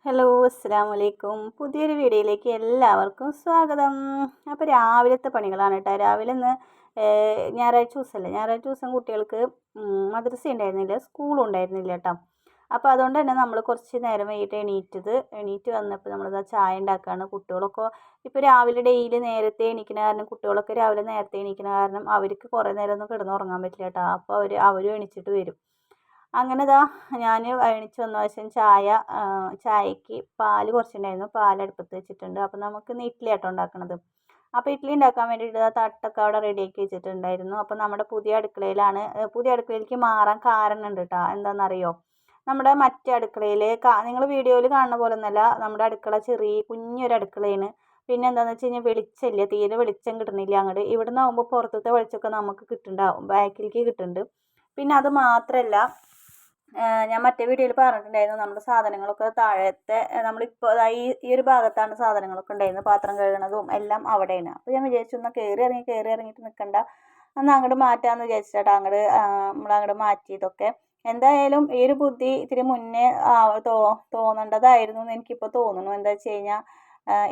Hello അസ്സലാമു അലൈക്കും. പുതിയൊരു വീഡിയോയിലേക്ക് എല്ലാവർക്കും സ്വാഗതം. അപ്പോൾ രാവിലത്തെ പണികളാണ് കേട്ടോ. രാവിലെ ഇന്ന് ഞായറാഴ്ച ദിവസമല്ലേ, ഞായറാഴ്ച ദിവസം കുട്ടികൾക്ക് മദ്രസ ഉണ്ടായിരുന്നില്ല, സ്കൂളും ഉണ്ടായിരുന്നില്ല കേട്ടോ. അപ്പോൾ അതുകൊണ്ട് തന്നെ നമ്മൾ കുറച്ച് നേരം വൈകിട്ട് എണീറ്റ് വന്നപ്പോൾ നമ്മളിതാ ചായ ഉണ്ടാക്കുകയാണ്. കുട്ടികളൊക്കെ ഇപ്പോൾ രാവിലെ ഡെയിലി നേരത്തെ എണീക്കുന്ന കാരണം, കുട്ടികളൊക്കെ രാവിലെ നേരത്തെ എണീക്കുന്ന കാരണം അവർക്ക് കുറേ നേരം ഒന്നും കിടന്നുറങ്ങാൻ പറ്റില്ല കേട്ടോ. അപ്പോൾ അവരും എണീച്ചിട്ട് വരും. അങ്ങനെ ദാ ഞാൻ എണീച്ച് വന്ന ശേഷം ചായക്ക് പാൽ കുറച്ചുണ്ടായിരുന്നു, പാൽ അടുപ്പത്ത് വെച്ചിട്ടുണ്ട്. അപ്പോൾ നമുക്കിന്ന് ഇഡ്ഡലി ആട്ടോ ഉണ്ടാക്കണത്. അപ്പോൾ ഇഡ്ഡലി ഉണ്ടാക്കാൻ വേണ്ടിയിട്ട് തട്ടൊക്കെ അവിടെ റെഡിയാക്കി വെച്ചിട്ടുണ്ടായിരുന്നു. അപ്പോൾ നമ്മുടെ പുതിയ അടുക്കളയിലാണ്, പുതിയ അടുക്കളയിലേക്ക് മാറാൻ കാരണം ഉണ്ട് കേട്ടോ. എന്താണെന്നറിയോ, നമ്മുടെ മറ്റേ അടുക്കളയിൽ നിങ്ങൾ വീഡിയോയിൽ കാണുന്ന പോലെ ഒന്നുമല്ല. നമ്മുടെ അടുക്കള ചെറിയ കുഞ്ഞൊരു അടുക്കളയാണ്. പിന്നെ എന്താണെന്ന് വെച്ച് കഴിഞ്ഞാൽ വെളിച്ചമില്ല, തീരെ വെളിച്ചം കിട്ടണില്ല. അങ്ങോട്ട് ഇവിടെ നിന്നാകുമ്പോൾ പുറത്തത്തെ വെളിച്ചമൊക്കെ നമുക്ക് കിട്ടുന്നുണ്ടാവും, ബാക്കിലേക്ക് കിട്ടുന്നുണ്ട്. പിന്നെ അത് മാത്രമല്ല, ഞാൻ മറ്റേ വീഡിയോയിൽ പറഞ്ഞിട്ടുണ്ടായിരുന്നു, നമ്മുടെ സാധനങ്ങളൊക്കെ താഴത്തെ നമ്മളിപ്പോൾ ഈ ഒരു ഭാഗത്താണ് സാധനങ്ങളൊക്കെ ഉണ്ടായിരുന്നത്, പാത്രം കഴുകണതും എല്ലാം അവിടെയാണ്. അപ്പോൾ ഞാൻ വിചാരിച്ചു എന്നാൽ കയറി ഇറങ്ങിയിട്ട് നിൽക്കണ്ട, എന്നാൽ അങ്ങോട്ട് മാറ്റാമെന്ന് വിചാരിച്ചിട്ടാണ് നമ്മളങ്ങോട്ട് മാറ്റിയതൊക്കെ. എന്തായാലും ഈ ഒരു ബുദ്ധി ഇത്തിരി മുന്നേ തോന്നേണ്ടതായിരുന്നു എന്ന് എനിക്കിപ്പോൾ തോന്നുന്നു. എന്താ വെച്ച് കഴിഞ്ഞാൽ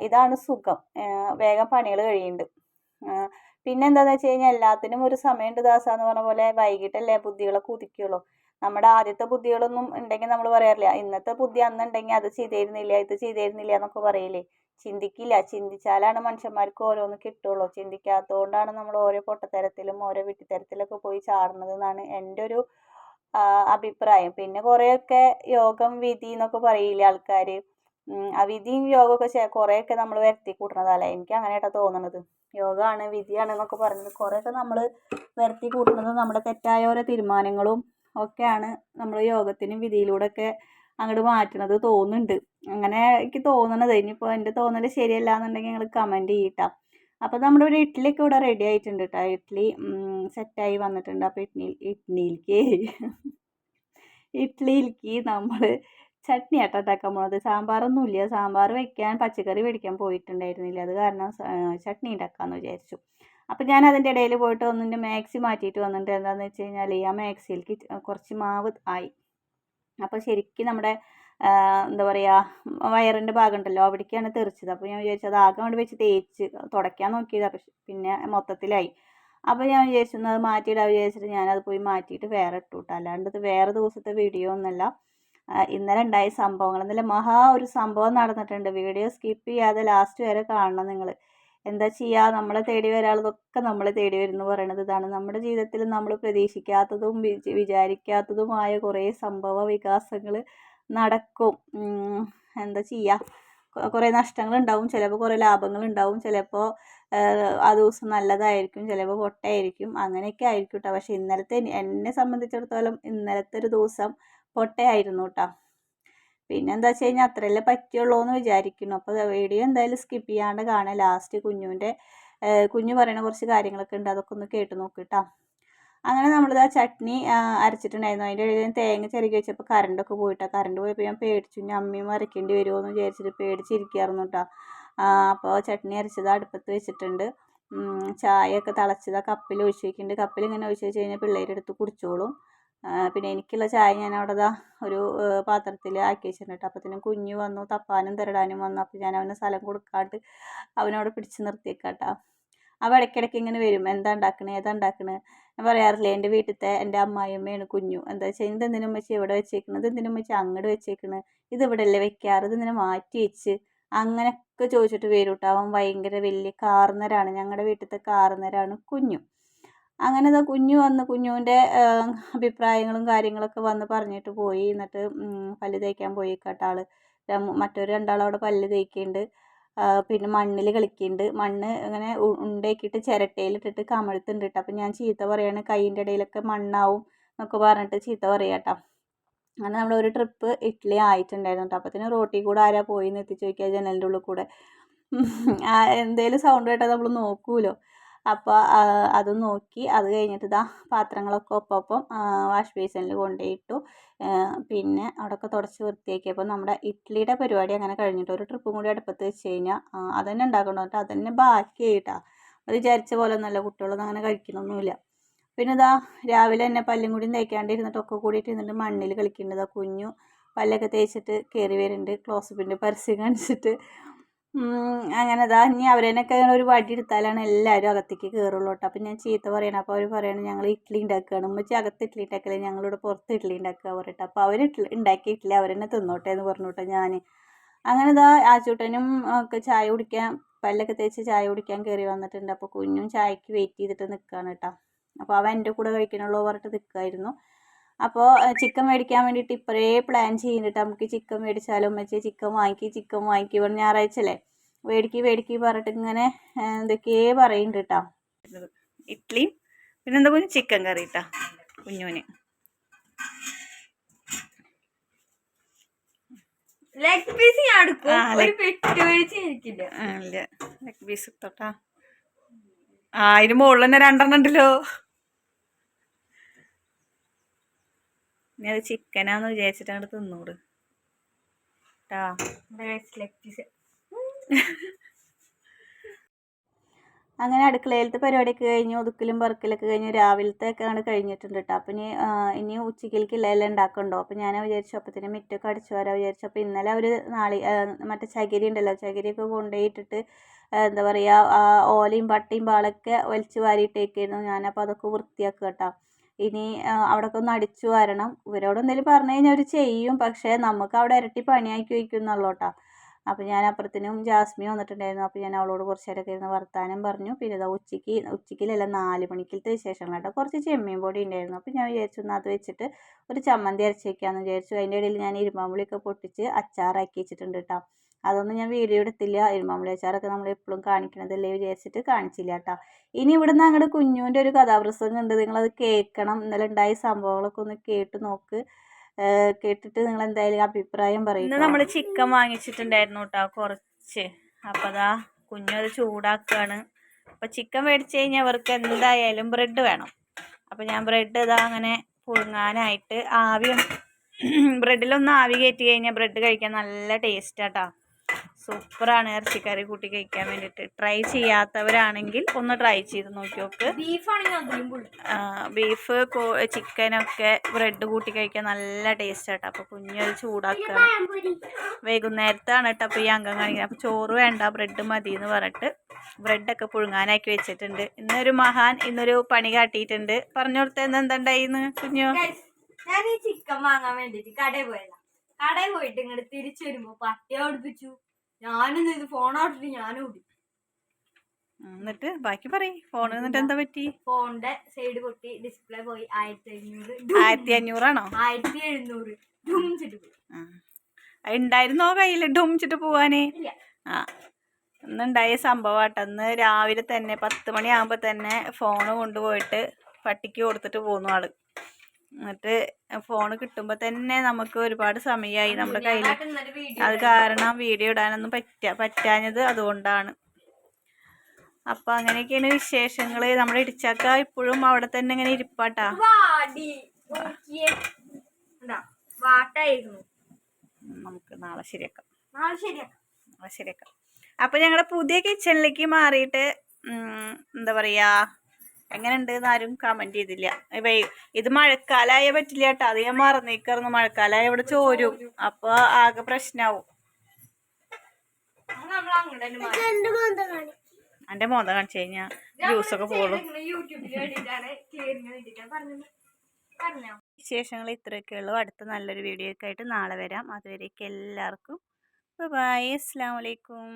ഇതാണ് സുഖം, വേഗം പണികൾ കഴിയുന്നുണ്ട്. പിന്നെ എന്താണെന്ന് വെച്ച് കഴിഞ്ഞാൽ എല്ലാത്തിനും ഒരു സമയമുണ്ട് ദാസാന്ന് പറഞ്ഞ പോലെ, വൈകിട്ടല്ലേ ബുദ്ധികളൊക്കെ ഉദിക്കുള്ളൂ. നമ്മുടെ ആദ്യത്തെ ബുദ്ധികളൊന്നും ഉണ്ടെങ്കിൽ നമ്മൾ പറയാറില്ല, ഇന്നത്തെ ബുദ്ധി അന്നുണ്ടെങ്കിൽ അത് ചെയ്തിരുന്നില്ല, ഇത് ചെയ്തിരുന്നില്ല എന്നൊക്കെ പറയില്ലേ. ചിന്തിക്കില്ല, ചിന്തിച്ചാലാണ് മനുഷ്യന്മാർക്ക് ഓരോന്ന് കിട്ടുള്ളൂ. ചിന്തിക്കാത്തതുകൊണ്ടാണ് നമ്മൾ ഓരോ പൊട്ടത്തരത്തിലും ഓരോ വിട്ടിത്തരത്തിലൊക്കെ പോയി ചാടുന്നത് എന്നാണ് എൻ്റെ ഒരു അഭിപ്രായം. പിന്നെ കുറേയൊക്കെ യോഗം വിധി എന്നൊക്കെ പറയില്ലേ ആൾക്കാർ, ആ വിധിയും യോഗമൊക്കെ കുറേയൊക്കെ നമ്മൾ വരുത്തി കൂട്ടണതല്ലേ. എനിക്ക് അങ്ങനെയായിട്ടാണ് തോന്നണത്. യോഗമാണ് വിധിയാണ് എന്നൊക്കെ പറയുന്നത് കുറേയൊക്കെ നമ്മൾ വരുത്തി കൂട്ടുന്നത് നമ്മുടെ തെറ്റായ ഓരോ തീരുമാനങ്ങളും ഒക്കെയാണ് നമ്മൾ യോഗത്തിനും വിധിയിലൂടെയൊക്കെ അങ്ങോട്ട് മാറ്റണത് തോന്നുന്നുണ്ട്. അങ്ങനെ എനിക്ക് തോന്നണത്. ഇനിയിപ്പോൾ എൻ്റെ തോന്നൽ ശരിയല്ല എന്നുണ്ടെങ്കിൽ നിങ്ങൾ കമൻറ്റ് ചെയ്യട്ടോ. അപ്പോൾ നമ്മുടെ ഇവിടെ ഇഡ്ഡലിയൊക്കെ ഇവിടെ റെഡി ആയിട്ടുണ്ട് കേട്ടോ. ഇഡ്ഡലി സെറ്റായി വന്നിട്ടുണ്ട്. അപ്പോൾ ഇഡ്ഡലിയിലേക്ക് നമ്മൾ ചട്നി ആട്ടോ ഉണ്ടാക്കാൻ പോണത്. സാമ്പാറൊന്നും ഇല്ല, സാമ്പാർ വെക്കാൻ പച്ചക്കറി മേടിക്കാൻ പോയിട്ടുണ്ടായിരുന്നില്ല, അത് കാരണം ചട്നി ഉണ്ടാക്കാമെന്ന് വിചാരിച്ചു. അപ്പോൾ ഞാൻ അതിൻ്റെ ഇടയിൽ പോയിട്ട് ഒന്നിൻ്റെ മാക്സി മാറ്റിയിട്ട് വന്നിട്ട് എന്താണെന്ന് വെച്ച് കഴിഞ്ഞാൽ ആ മാക്സിയിലേക്ക് കുറച്ച് മാവ് ആയി. അപ്പോൾ ശരിക്കും നമ്മുടെ എന്താ പറയുക, വയറിൻ്റെ ഭാഗം ഉണ്ടല്ലോ, അവിടേക്കാണ് തെറിച്ചത്. അപ്പോൾ ഞാൻ വിചാരിച്ചു അത് ആകെ കൊണ്ട് വെച്ച് തേച്ച് തുടയ്ക്കാൻ നോക്കിയതാണ്, പക്ഷെ പിന്നെ മൊത്തത്തിലായി. അപ്പോൾ ഞാൻ വിചാരിച്ചു അത് മാറ്റിയിടാൻ വിചാരിച്ചിട്ട് ഞാനത് പോയി മാറ്റിയിട്ട് വേറെ ഇട്ടു കേട്ടോ. അല്ലാണ്ട് ഇത് വേറെ ദിവസത്തെ വീഡിയോ ഒന്നുമല്ല, ഇന്നലെ ഉണ്ടായ സംഭവങ്ങൾ. ഇന്നലെ ഒരു സംഭവം നടന്നിട്ടുണ്ട്. വീഡിയോ സ്കിപ്പ് ചെയ്യാതെ ലാസ്റ്റ് വരെ കാണണം നിങ്ങൾ. എന്താ ചെയ്യുക, നമ്മളെ തേടി വരാനുള്ളതൊക്കെ നമ്മളെ തേടി വരുന്നു പറയണത് ഇതാണ്. നമ്മുടെ ജീവിതത്തിൽ നമ്മൾ പ്രതീക്ഷിക്കാത്തതും വിചാരിക്കാത്തതുമായ കുറേ സംഭവ വികാസങ്ങൾ നടക്കും. എന്താ ചെയ്യുക, കുറേ നഷ്ടങ്ങളുണ്ടാവും, ചിലപ്പോൾ കുറേ ലാഭങ്ങളുണ്ടാവും, ചിലപ്പോൾ ആ ദിവസം നല്ലതായിരിക്കും, ചിലപ്പോൾ പൊട്ടയായിരിക്കും, അങ്ങനെയൊക്കെ ആയിരിക്കും കേട്ടോ. പക്ഷേ എന്നെ സംബന്ധിച്ചിടത്തോളം ഇന്നലത്തെ ഒരു ദിവസം പൊട്ടയായിരുന്നു കേട്ടോ. പിന്നെ എന്താ വെച്ച് കഴിഞ്ഞാൽ അത്രയല്ലേ പറ്റുള്ളൂ എന്ന് വിചാരിക്കുന്നു. അപ്പോൾ വീഡിയോ എന്തായാലും സ്കിപ്പ് ചെയ്യാണ്ട് കാണാം. ലാസ്റ്റ് കുഞ്ഞു പറയുന്ന കുറച്ച് കാര്യങ്ങളൊക്കെ ഉണ്ട്, അതൊക്കെ ഒന്ന് കേട്ട് നോക്കിട്ടോ. അങ്ങനെ നമ്മളിതാ ചട്നി അരച്ചിട്ടുണ്ടായിരുന്നു. അതിൻ്റെ ഇടയിൽ തേങ്ങ ചിരകി വെച്ചപ്പോൾ കറണ്ടൊക്കെ പോയിട്ടാണ്. കറണ്ട് പോയപ്പോൾ ഞാൻ പേടിച്ചു, ഇനി അമ്മയും അരയ്ക്കേണ്ടി വരുമോ എന്ന് വിചാരിച്ചിട്ട് പേടിച്ചിരിക്കുകയായിരുന്നു കേട്ടോ. അപ്പോൾ ചട്നി അരച്ചത് അടുപ്പത്ത് വെച്ചിട്ടുണ്ട്. ചായയൊക്കെ തിളച്ചത് കപ്പിൽ ഒഴിച്ച് വയ്ക്കുന്നുണ്ട്. കപ്പിൽ ഇങ്ങനെ ഒഴിച്ച് വെച്ച് കഴിഞ്ഞാൽ പിള്ളേരെടുത്ത് കുടിച്ചോളും. പിന്നെ എനിക്കുള്ള ചായ ഞാൻ അവിടെ ഒരു പാത്രത്തിൽ ആക്കി വെച്ചിട്ടുണ്ട്. അപ്പോഴത്തേനും കുഞ്ഞു വന്നു, തപ്പാനും തിരടാനും വന്നു. അപ്പോൾ ഞാൻ അവന് സ്ഥലം കൊടുക്കാണ്ട് അവനവിടെ പിടിച്ച് നിർത്തിയേക്കാട്ടോ. അവ ഇടയ്ക്കിടയ്ക്ക് ഇങ്ങനെ വരും, എന്താ ഉണ്ടാക്കണേ ഞാൻ പറയാറില്ലേ, എൻ്റെ അമ്മായിയമ്മയാണ് കുഞ്ഞു. എന്താ വെച്ചാൽ ഇതെന്തിനും വെച്ച് ഇവിടെ വെച്ചേക്കണത്, ഇതെന്തിനും വെച്ച് അങ്ങോട്ട് വെച്ചേക്കണത്, ഇതിവിടെ അല്ലേ വെക്കാറ്, ഇതിങ്ങനെ മാറ്റി വെച്ച് അങ്ങനെയൊക്കെ ചോദിച്ചിട്ട് വരും കേട്ടോ. അവൻ ഭയങ്കര വലിയ കാർന്നരാണ്, ഞങ്ങളുടെ വീട്ടിലത്തെ കാർന്നരാണ് കുഞ്ഞു. അങ്ങനെ കുഞ്ഞു വന്ന് കുഞ്ഞുവിൻ്റെ അഭിപ്രായങ്ങളും കാര്യങ്ങളൊക്കെ വന്ന് പറഞ്ഞിട്ട് പോയി. എന്നിട്ട് പല്ല് തേക്കാൻ പോയി കേട്ടോ ആൾ. മറ്റൊരു രണ്ടാളവിടെ പല്ല് തേക്കുന്നുണ്ട്. പിന്നെ മണ്ണിൽ കളിക്കുന്നുണ്ട്. മണ്ണ് ഇങ്ങനെ ഉണ്ടാക്കിയിട്ട് ചിരട്ടയിലിട്ടിട്ട് കമഴ്ത്തുണ്ട് കേട്ടോ. അപ്പം ഞാൻ ചീത്ത പറയാണ്, കൈയിൻ്റെ ഇടയിലൊക്കെ മണ്ണാവും എന്നൊക്കെ പറഞ്ഞിട്ട് ചീത്ത പറയാം കേട്ടോ. അങ്ങനെ നമ്മളൊരു ട്രിപ്പ് ഇഡ്ഡലി ആയിട്ടുണ്ടായിരുന്നു കേട്ടോ. അപ്പത്തിന് റോട്ടിൽ കൂടെ ആരാ പോയി എന്ന് എത്തിച്ച് നോക്കിയാൽ ജനലിൻ്റെ ഉള്ളിൽ കൂടെ എന്തേലും സൗണ്ട് കേട്ടാൽ നമ്മൾ നോക്കൂലോ. അപ്പോൾ അതും നോക്കി. അത് കഴിഞ്ഞിട്ട് പാത്രങ്ങളൊക്കെ ഒപ്പം വാഷ് ബേസിനിൽ കൊണ്ടുപോയിട്ടു. പിന്നെ അവിടെയൊക്കെ തുടച്ച് വൃത്തിയാക്കിയപ്പോൾ നമ്മുടെ ഇഡ്ഡലിയുടെ പരിപാടി അങ്ങനെ കഴിഞ്ഞിട്ട് ഒരു ട്രിപ്പും കൂടി അടുപ്പത്ത് വെച്ച് കഴിഞ്ഞാൽ അതന്നെ ഉണ്ടാക്കണം കേട്ടോ. അതന്നെ ബാക്കിയായിട്ടാ. അത് വിചാരിച്ച പോലെ ഒന്നുമല്ല, കുട്ടികളൊന്നും അങ്ങനെ കഴിക്കണമൊന്നുമില്ല. പിന്നെ രാവിലെ തന്നെ പല്ലും കൂടി തേക്കാണ്ട് ഇരുന്നിട്ടൊക്കെ കൂടിയിട്ട് ഇരുന്നിട്ട് മണ്ണിൽ കളിക്കേണ്ടതാണ് കുഞ്ഞു. പല്ലൊക്കെ തേച്ചിട്ട് കയറി വരുന്നുണ്ട്. ക്ലോസപ്പിൻ്റെ പരസ്യം കാണിച്ചിട്ട്. അങ്ങനെ ഇതാ ഇനി അവരെന്നൊക്കെ ഒരു വടി എടുത്താലാണ് എല്ലാവരും അകത്തേക്ക് കയറുള്ളൂ കേട്ടോ. അപ്പം ഞാൻ ചീത്ത പറയണം. അപ്പോൾ അവർ പറയണം ഞങ്ങൾ ഇഡ്ഡലി ഉണ്ടാക്കുകയാണ്, ഉമ്മച്ചി അകത്ത് ഇഡ്ഡലി ഉണ്ടാക്കലേ, ഞങ്ങളിവിടെ പുറത്ത് ഇഡ്ഡലി ഉണ്ടാക്കുക പറയട്ടെ. അപ്പോൾ അവർ ഉണ്ടാക്കിയ ഇഡ്ഡലി അവരെന്നെ തിന്നോട്ടെ എന്ന് പറഞ്ഞു കേട്ടോ ഞാൻ. അങ്ങനെ ഇതാ ആച്ചൂട്ടനും ഒക്കെ ചായ കുടിക്കാൻ, പല്ലൊക്കെ തേച്ച് ചായ കുടിക്കാൻ കയറി വന്നിട്ടുണ്ട്. അപ്പോൾ കുഞ്ഞും ചായക്ക് വെയിറ്റ് ചെയ്തിട്ട് നിൽക്കുകയാണ് കേട്ടോ. അപ്പോൾ അവൻ എൻ്റെ കൂടെ കഴിക്കണുള്ളൂ പറഞ്ഞിട്ട് നിൽക്കുമായിരുന്നു. അപ്പോൾ ചിക്കൻ മേടിക്കാൻ വേണ്ടിയിട്ട് ഇപ്പോഴേ പ്ലാൻ ചെയ്യുന്നുണ്ട്. നമുക്ക് ചിക്കൻ മേടിച്ചാലോ ഉമ്മച്ചി, ചിക്കൻ വാങ്ങിക്കി പറഞ്ഞു. ഞായറാഴ്ച അല്ലേ, മേടിക്ക് പറഞ്ഞിട്ട് ഇങ്ങനെ എന്തൊക്കെയോ പറയുന്നുണ്ട് കേട്ടോ. ഇഡ്ഡലിയും പിന്നെന്താ കുഞ്ഞു ചിക്കൻ കറി കേട്ടോ കുഞ്ഞുവിന്. ലെഗ് പീസ് ലെഗ് പീസ് തൊട്ടാ അതിന് മുകളിൽ തന്നെ 2 ഉണ്ടല്ലോ. ഇനി അത് ചിക്കനാന്ന് വിചാരിച്ചിട്ട് അങ്ങോട്ട് തിന്നൂട് കേട്ടാ. Leg piece. അങ്ങനെ അടുക്കളയിലത്തെ പരിപാടിയൊക്കെ കഴിഞ്ഞു, ഒതുക്കലും പറക്കലൊക്കെ കഴിഞ്ഞു, രാവിലത്തെ ഒക്കെ അങ്ങോട്ട് കഴിഞ്ഞിട്ടുണ്ട് കേട്ടോ. അപ്പം ഇനി ഉച്ചയ്ക്കിലേക്കുള്ളതെല്ലാം ഉണ്ടാക്കണ്ടോ. അപ്പം ഞാൻ വിചാരിച്ചു അപ്പത്തിന് മിറ്റൊക്കെ അടിച്ചു വരാൻ വിചാരിച്ചു. അപ്പോൾ ഇന്നലെ അവർ മറ്റേ ചകിരി ഉണ്ടല്ലോ, ചകിരിയൊക്കെ കൊണ്ടുപോയിട്ടിട്ട് എന്താ പറയുക, ഓലയും പട്ടയും പാളൊക്കെ വലിച്ചു വാരിയിട്ടേക്കായിരുന്നു ഞാൻ. അപ്പോൾ അതൊക്കെ വൃത്തിയാക്കുക കേട്ടോ. ഇനി അവിടെയൊക്കെ ഒന്ന് അടിച്ചു വരണം. ഇവരോട് എന്തെങ്കിലും പറഞ്ഞു കഴിഞ്ഞാൽ അവർ ചെയ്യും, പക്ഷേ നമുക്ക് അവിടെ ഇരട്ടി പണിയാക്കി വയ്ക്കുന്നുള്ളൂ കേട്ടോ. അപ്പോൾ ഞാൻ അപ്പുറത്തിനും ജാസ്മി വന്നിട്ടുണ്ടായിരുന്നു. അപ്പോൾ ഞാൻ അവളോട് കുറച്ച് നേരമൊക്കെ ഇരുന്ന് വർത്താനം പറഞ്ഞു. പിന്നെ ഇതാ ഉച്ചയ്ക്കിലല്ല 4 മണിക്കലത്തെ വിശേഷങ്ങൾ കേട്ടോ. കുറച്ച് ചെമ്മീൻ പൊടി ഉണ്ടായിരുന്നു. അപ്പോൾ ഞാൻ വിചാരിച്ചു അത് വെച്ചിട്ട് ഒരു ചമ്മന്തി അരച്ച് വയ്ക്കാമെന്ന് വിചാരിച്ചു. അതിൻ്റെ ഇടയിൽ ഞാൻ ഇരുമ്പാമ്പുളിയൊക്കെ പൊട്ടിച്ച് അച്ചാറാക്കി വെച്ചിട്ടുണ്ട് കേട്ടോ. അതൊന്നും ഞാൻ വീഡിയോ എടുത്തില്ല. ഇരുമ്പാമ്പുളി അച്ചാറൊക്കെ നമ്മൾ എപ്പോഴും കാണിക്കണതല്ലേ വിചാരിച്ചിട്ട് കാണിച്ചില്ല കേട്ടോ. ഇനി ഇവിടുന്ന് അങ്ങോട്ട് കുഞ്ഞുവിൻ്റെ ഒരു കഥാപ്രസംഗം ഉണ്ട്, നിങ്ങളത് കേൾക്കണം. ഇന്നലെ ഉണ്ടായ സംഭവങ്ങളൊക്കെ ഒന്ന് കേട്ട് നോക്ക്. കേട്ടിട്ട് നിങ്ങൾ എന്തായാലും അഭിപ്രായം പറയും. ഇന്ന് നമ്മൾ ചിക്കൻ വാങ്ങിച്ചിട്ടുണ്ടായിരുന്നു കേട്ടോ കുറച്ച്. അപ്പോൾ അതാ കുഞ്ഞു അത് ചൂടാക്കുകയാണ്. അപ്പോൾ ചിക്കൻ മേടിച്ച് കഴിഞ്ഞാൽ അവർക്ക് എന്തായാലും ബ്രെഡ് വേണം. അപ്പോൾ ഞാൻ ബ്രെഡ് ഇതാ അങ്ങനെ പുഴുങ്ങാനായിട്ട് ബ്രെഡിലൊന്ന് ആവി കയറ്റി കഴിഞ്ഞാൽ ബ്രെഡ് കഴിക്കാൻ നല്ല ടേസ്റ്റാട്ടോ. സൂപ്പറാണ് ഇറച്ചിക്കറി കൂട്ടി കഴിക്കാൻ വേണ്ടിയിട്ട്. ട്രൈ ചെയ്യാത്തവരാണെങ്കിൽ ഒന്ന് ട്രൈ ചെയ്ത് നോക്കി നോക്ക്. ബീഫ് ചിക്കനൊക്കെ ബ്രെഡ് കൂട്ടി കഴിക്കാൻ നല്ല ടേസ്റ്റാട്ടോ. അപ്പോൾ കുഞ്ഞത് ചൂടാക്കുകയാണ്. വൈകുന്നേരത്താണ് കേട്ടോ അപ്പോൾ ഈ അംഗം കാണിക്കുന്നത്. അപ്പോൾ ചോറ് വേണ്ട, ബ്രെഡ് മതി എന്ന് പറഞ്ഞിട്ട് ബ്രെഡൊക്കെ പുഴുങ്ങാനാക്കി വെച്ചിട്ടുണ്ട്. ഇന്നൊരു പണി കാട്ടിയിട്ടുണ്ട്. പറഞ്ഞു കൊടുത്തത് എന്തുണ്ടായിന്ന് കുഞ്ഞു? ഞാൻ ഈ ചിക്കൻ വാങ്ങാൻ വേണ്ടിട്ട് കടയിൽ പോയിട്ട് ഇങ്ങോട്ട് തിരിച്ചു വരുമ്പോ പട്ടിയെ ഓടിപ്പിച്ചു. ഞാനും ഇത് ഫോൺ ഔട്ടിട്ട് ഞാനും ഓടി. എന്നിട്ട് ബാക്കി പറയും. ഫോൺ എന്നിട്ട് എന്താ പറ്റി? ഫോണിന്റെ സൈഡ് പൊട്ടി, ഡിസ്പ്ലേ പോയി. 1500. 1500 1700 ഉണ്ടായിരുന്നോ കയ്യിൽ ഡുമിച്ചിട്ട് പോവാനേ? ഇന്നുണ്ടായ സംഭവമാട്ടോ. ഇന്ന് രാവിലെ തന്നെ 10 മണിയാകുമ്പോൾ തന്നെ ഫോണ് കൊണ്ടുപോയിട്ട് പട്ടിക്ക് കൊടുത്തിട്ട് പോന്നു ആള്. എന്നിട്ട് ഫോൺ കിട്ടുമ്പോൾ തന്നെ നമുക്ക് ഒരുപാട് സമയമായി നമ്മുടെ കയ്യിൽ. അത് കാരണം വീഡിയോ ഇടാനൊന്നും പറ്റാഞ്ഞത് അതുകൊണ്ടാണ്. അപ്പം അങ്ങനെയൊക്കെയാണ് വിശേഷങ്ങൾ. നമ്മുടെ ഇടിച്ചക്ക ഇപ്പോഴും അവിടെ തന്നെ ഇങ്ങനെ ഇരിപ്പാട്ടാ. നമുക്ക് നാളെ ശരിയാക്കാം. അപ്പം ഞങ്ങളുടെ പുതിയ കിച്ചണിലേക്ക് മാറിയിട്ട് എന്താ പറയുക, എങ്ങനെയുണ്ട് എന്ന് ആരും കമൻറ്റ് ചെയ്തില്ല. ഇത് മഴക്കാലമായ പറ്റില്ല കേട്ടോ. അത് ഞാൻ മറന്നേക്കായിരുന്നു. മഴക്കാലമായ ഇവിടെ ചോരും, അപ്പോൾ ആകെ പ്രശ്നമാവും. എൻ്റെ മോന്ത കാണിച്ചു കഴിഞ്ഞാൽ ജ്യൂസൊക്കെ പോകുള്ളൂ. വിശേഷങ്ങൾ ഇത്രയൊക്കെ ഉള്ളൂ. അടുത്ത നല്ലൊരു വീഡിയോ ഒക്കെ ആയിട്ട് നാളെ വരാം. അതുവരേക്കും എല്ലാവർക്കും ബൈ. അസ്സലാമു അലൈക്കും.